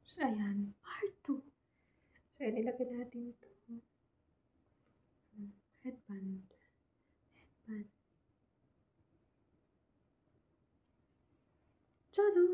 So, ayan. Part 2. So, ayan, ilagay natin ito. Headband. Headband. Tada!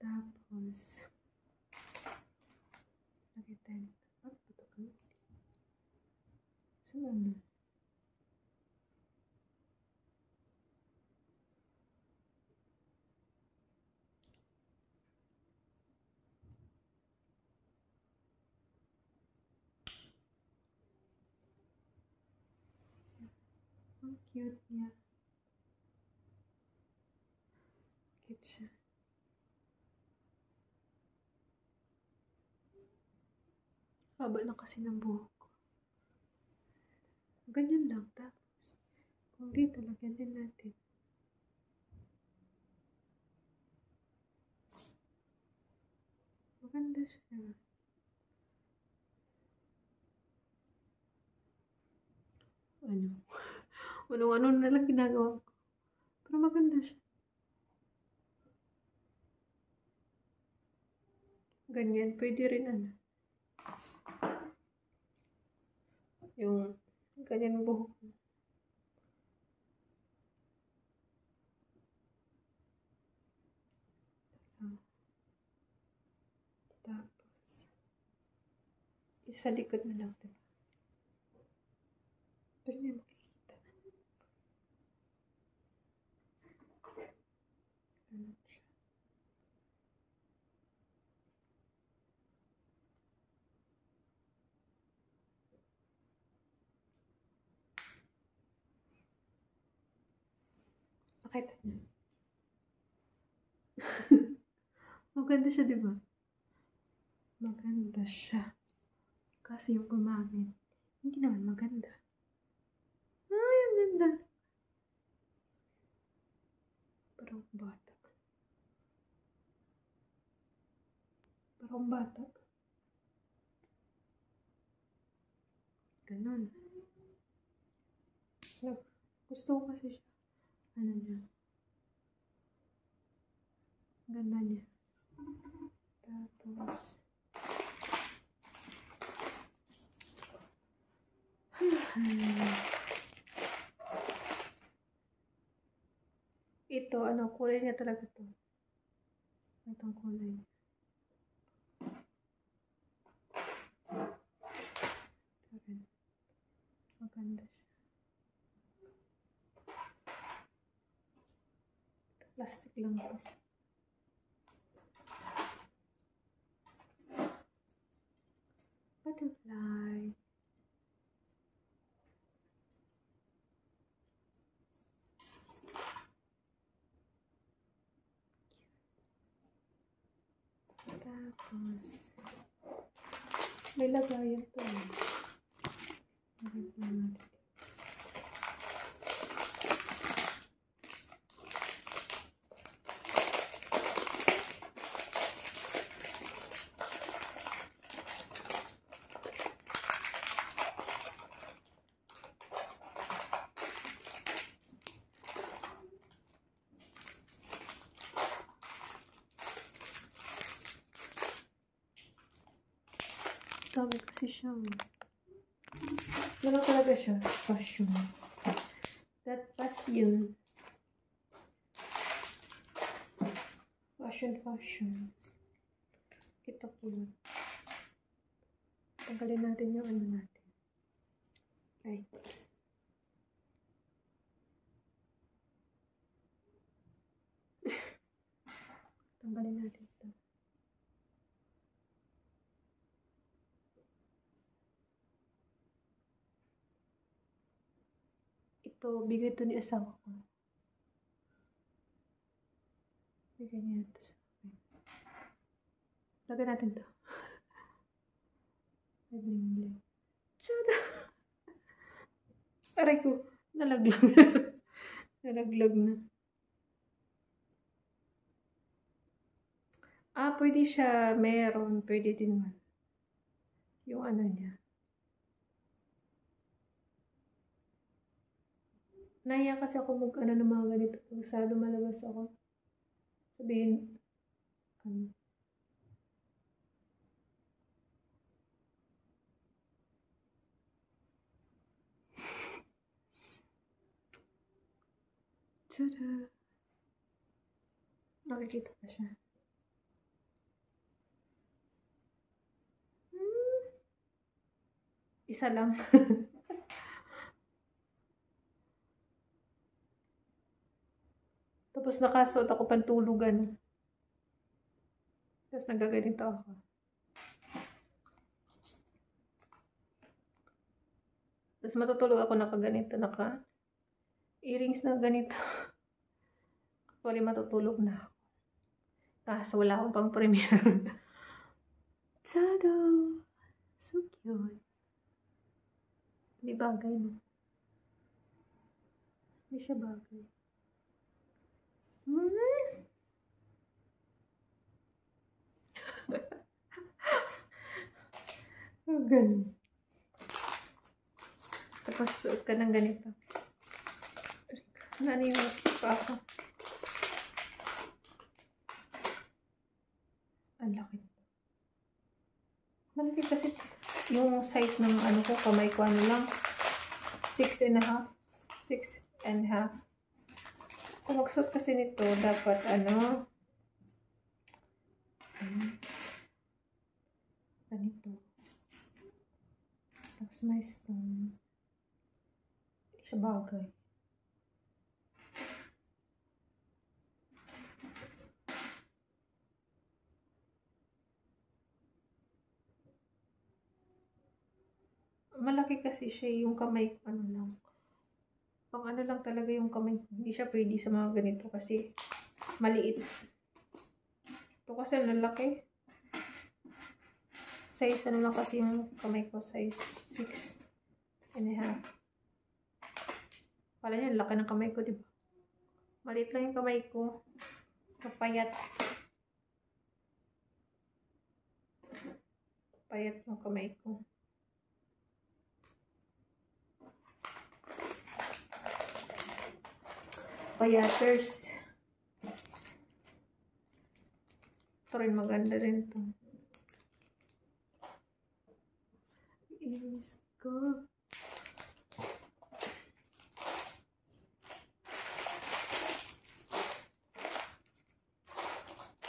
Tapos, lagay tayo. At puto ka. Saan na? Ang cute niya. Cute siya. Haba lang kasi ng buhok ko. Ganyan lang. Tapos, kung dito, lagyan din natin. Maganda siya. Ano na lang ginagawa ko. Pero maganda siya. Ganyan. Pwede rin yung ganyan buhok ko. Tapos, isa likod na lang. Diba? Pero hindi makikita. Ano siya? Nakita niyo? Maganda siya, diba? Maganda siya. Kasi yung gumamit, hindi naman maganda. Ay, ang ganda. Parang bata. Parang bata. Ganon. Gusto ko kasi siya. Ano niya? Ganda niya. Tapos, ito, kulay niya talaga to. Itong kulay. Maganda siya. Plastic lang to. Butterfly. Tapos, may lagayan to. Dami kasi siya. Ano talaga siya? Passion. That passion. Fashion. Ito po. Tanggalin natin yung ano natin. Ay. Tanggalin natin ito. Ito, bigay ito ni asawa ko. Bigay niya ito sa akin. Lagyan natin ito. May bling-bling. Tsuda! Aray ko, nalaglag na. Nalaglag na. Pwede siya, meron, pwede din man. Yung ano niya. Nahiya kasi ako mag-ano ng mga ganito. Pag sa lumalabas ako. Sabihin, ano. Tada! Nakikita pa siya. Isa lang. Tapos nakasuot ako pantulugan. Tapos nagaganito ako. Tapos matutulog ako nakaganito, earrings na ganito. Actually, matutulog na ako. Kaso wala akong pang premiere. Tada! So cute. Hindi bagay, no? Hindi siya bagay. Ganun. Tapos suot ka ng ganito. Naningot pa ako. Ang laki. Malaki kasi yung size ng ano ko, kamay ko ano lang. 6.5. 6.5. Kung magsuot kasi nito, dapat ano, ganito. Tapos may stone. Hindi siya bagay. Malaki kasi siya yung kamay ko, ano lang. Pang ano lang talaga yung kamay ko. Hindi siya pwede sa mga ganito kasi maliit. Ito kasi lalaki. Size ano lang kasi yung kamay ko. Size 6.5. Pala niya, laki ng kamay ko, diba? Maliit lang yung kamay ko. Kapayat. Payat yung kamay ko. Payaters. Ito rin, maganda rin ito. Iris ko.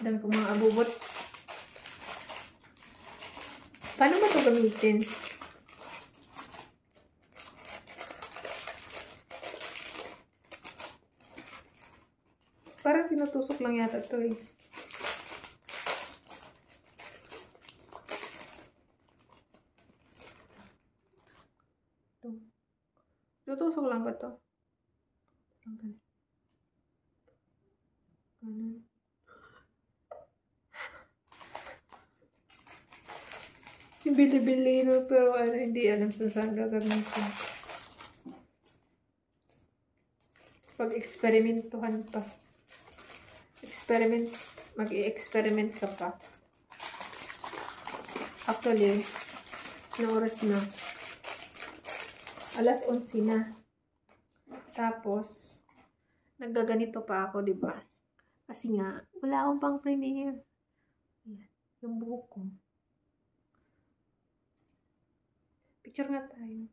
Dami ko mga abubot. Paano ba ito gamitin? Parang tinutusok lang yata ito eh. Tutusok lang ba ito? Ganun. Yung bili-bili no, pero ano, hindi alam sa saan gagamitin. Pag-eksperimentuhan pa. Mag-i-experiment ka pa. Actually, na oras na. 11:00 na. Tapos, naggaganito pa ako, diba? Kasi nga, wala akong pang premiere. Ayan, yung buhok ko. Picture nga tayo.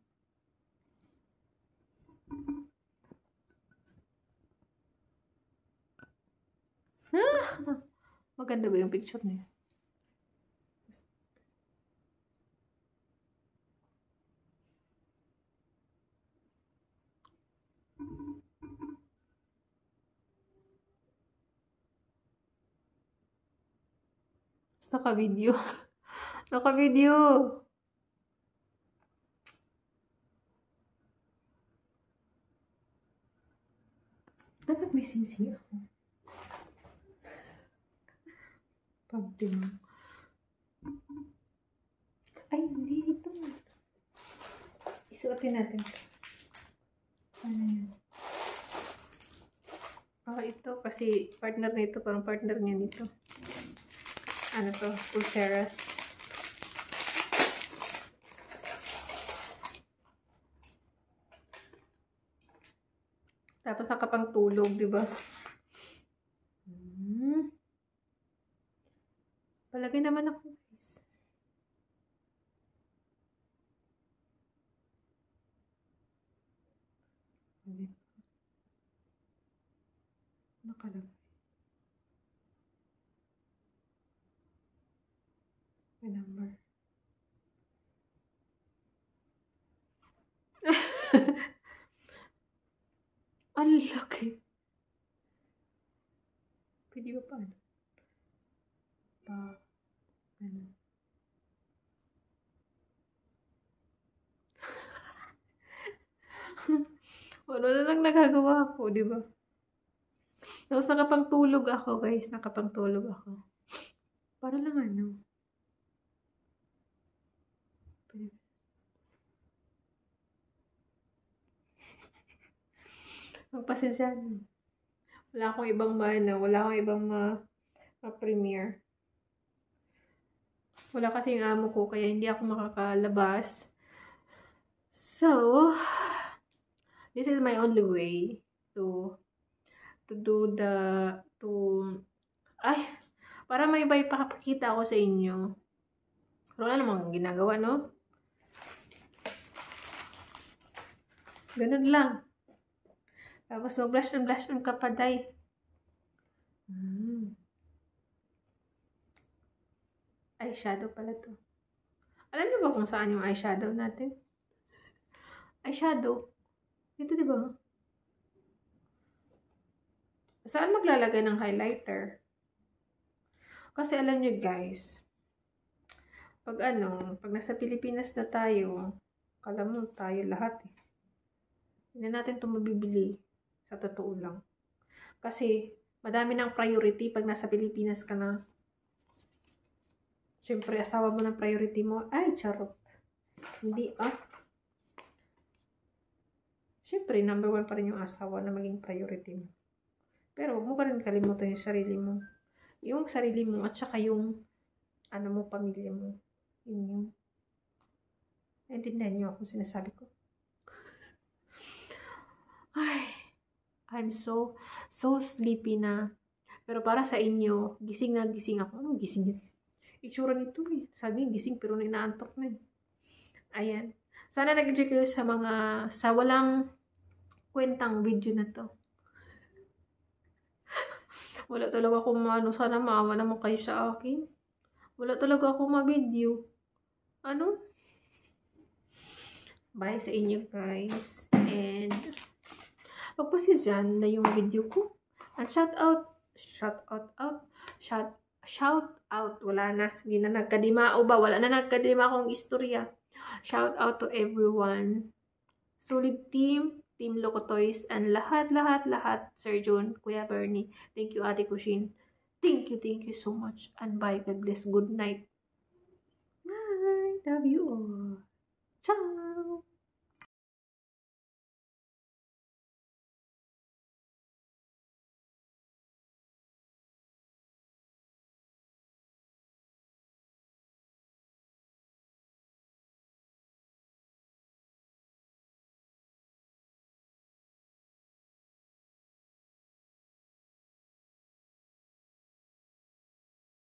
Maganda ba yung picture niya? Naka-video. Naka-video. Dapat may sing-sing ako. Pagtingin. Ay, hindi ito. Isuotin natin. Ano yun? Ito kasi partner nito, parang partner niya nito. ano to, pulseras. Tapos nakapangtulog, di ba? Palagay naman ako, guys. Nakalagay. May number. Ang laki. Pwede ba paano? Ano? Wala na lang nagagawa ko, di ba? Tapos nakapangtulog ako, guys. Nakapangtulog ako. Para lang ano. Magpasensya. Wala akong ibang wala akong ibang ma-premiere. Wala kasing amo ko, kaya hindi ako makakalabas. So, this is my only way to do para may iba ipapakita ako sa inyo. Wala namang ginagawa, no? Ganun lang. Tapos mag-blush ng kapaday. Eyeshadow pala to. Alam niyo ba kung saan yung eyeshadow natin? Eyeshadow. Ito, di ba? Saan maglalagay ng highlighter? Kasi alam niyo, guys, pag nasa Pilipinas na tayo, kala mo tayo lahat eh. Hindi natin ito mabibili. Sa totoo lang. Kasi, madami ng priority pag nasa Pilipinas ka na. Siyempre, asawa mo ng priority mo. Ay, charot. Hindi, Siyempre, number 1 pa rin yung asawa na maging priority mo. Pero, huwag mo pa rin kalimutan yung sarili mo. Yung sarili mo at saka yung, pamilya mo. Yun yung. Naintindihan niyo ako sinasabi ko. Ay, I'm so sleepy na. Pero para sa inyo, gising na gising ako. Anong gising niya? Itsura nito eh. Sabi, gising pero inaantok na eh. Ayan. Sana nag-enjoy kayo sa walang kwentang video na to. Wala talaga akong sana maawa naman kayo sa akin. Wala talaga akong ma-video. Bye sa inyo, guys. And pagpasensyahan na yung video ko. At shout out. Wala na. Hindi na nagkadimao ba? Wala na nagkadima akong istorya. Shout out to everyone. Solid team Locotoys, and lahat. Sir John, Kuya Bernie. Thank you, Ate Kushin. Thank you so much. And bye. God bless. Good night. Bye. Love you all.